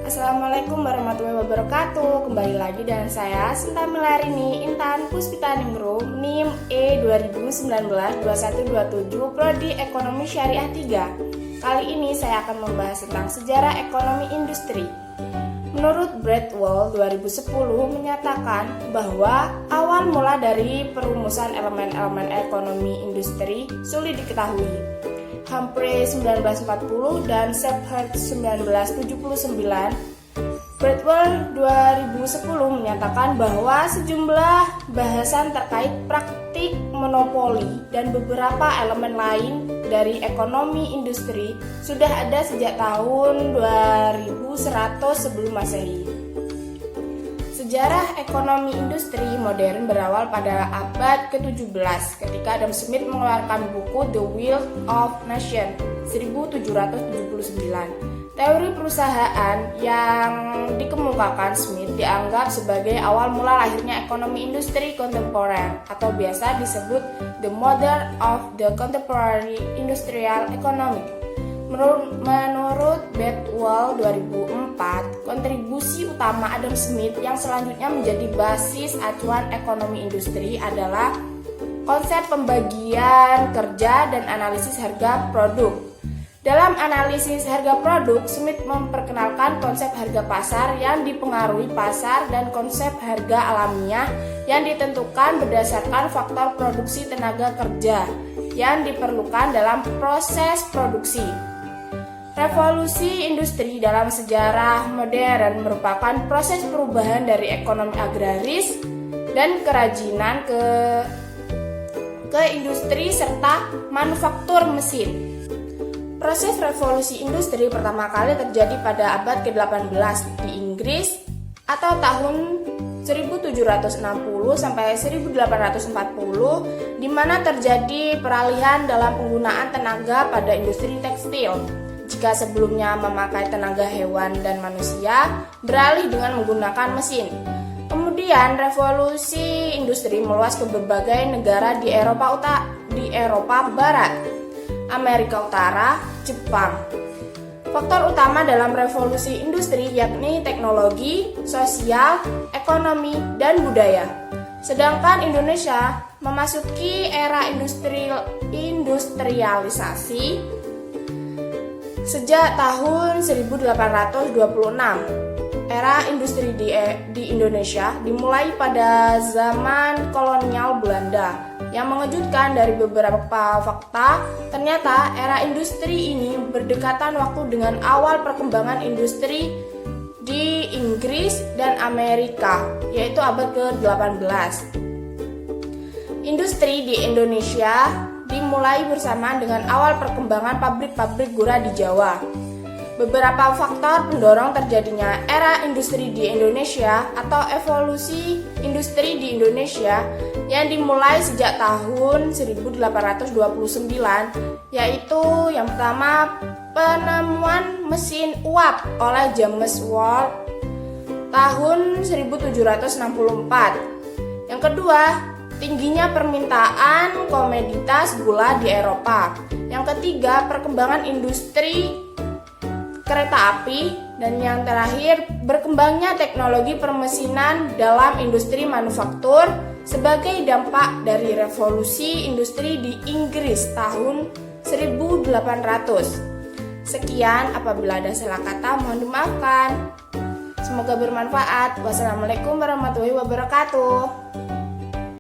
Assalamualaikum warahmatullahi wabarakatuh. Kembali lagi dengan saya Sinta Milarini Intan Puspitaningrum NIM E 2019-2127 Prodi Ekonomi Syariah 3. Kali ini saya akan membahas tentang sejarah ekonomi industri. Menurut Bradwell 2010 menyatakan bahwa awal mula dari perumusan elemen-elemen ekonomi industri sulit diketahui. Humphrey 1940 dan Shepherd 1979. Bradwell 2010 menyatakan bahwa sejumlah bahasan terkait praktik monopoli dan beberapa elemen lain dari ekonomi industri sudah ada sejak tahun 2100 sebelum Masehi. Sejarah ekonomi industri modern berawal pada abad ke-17 ketika Adam Smith mengeluarkan buku The Wealth of Nations 1779. Teori perusahaan yang dikemukakan Smith dianggap sebagai awal mula lahirnya ekonomi industri kontemporer atau biasa disebut the mother of the contemporary industrial economy. Menurut Bradwell 2004, kontribusi utama Adam Smith yang selanjutnya menjadi basis acuan ekonomi industri adalah konsep pembagian kerja dan analisis harga produk. Dalam analisis harga produk, Smith memperkenalkan konsep harga pasar yang dipengaruhi pasar dan konsep harga alamiah yang ditentukan berdasarkan faktor produksi tenaga kerja yang diperlukan dalam proses produksi. Revolusi industri dalam sejarah modern merupakan proses perubahan dari ekonomi agraris dan kerajinan ke industri serta manufaktur mesin. Proses revolusi industri pertama kali terjadi pada abad ke-18 di Inggris atau tahun 1760 sampai 1840 di mana terjadi peralihan dalam penggunaan tenaga pada industri tekstil. Jika sebelumnya memakai tenaga hewan dan manusia, beralih dengan menggunakan mesin. Kemudian revolusi industri meluas ke berbagai negara di Eropa Barat, Amerika Utara, Jepang. Faktor utama dalam revolusi industri yakni teknologi, sosial, ekonomi, dan budaya. Sedangkan Indonesia memasuki era industrialisasi sejak tahun 1826. Era industri di Indonesia dimulai pada zaman kolonial Belanda. Yang mengejutkan dari beberapa fakta, ternyata era industri ini berdekatan waktu dengan awal perkembangan industri di Inggris dan Amerika, yaitu abad ke-18. Industri di Indonesia dimulai bersamaan dengan awal perkembangan pabrik-pabrik gula di Jawa. Beberapa faktor pendorong terjadinya era industri di Indonesia atau evolusi industri di Indonesia yang dimulai sejak tahun 1829, yaitu yang pertama penemuan mesin uap oleh James Watt tahun 1764. Yang kedua, tingginya permintaan komoditas gula di Eropa. Yang ketiga, perkembangan industri kereta api. Dan yang terakhir, berkembangnya teknologi permesinan dalam industri manufaktur sebagai dampak dari revolusi industri di Inggris tahun 1800. Sekian, apabila ada salah kata mohon dimaafkan. Semoga bermanfaat. Wassalamualaikum warahmatullahi wabarakatuh.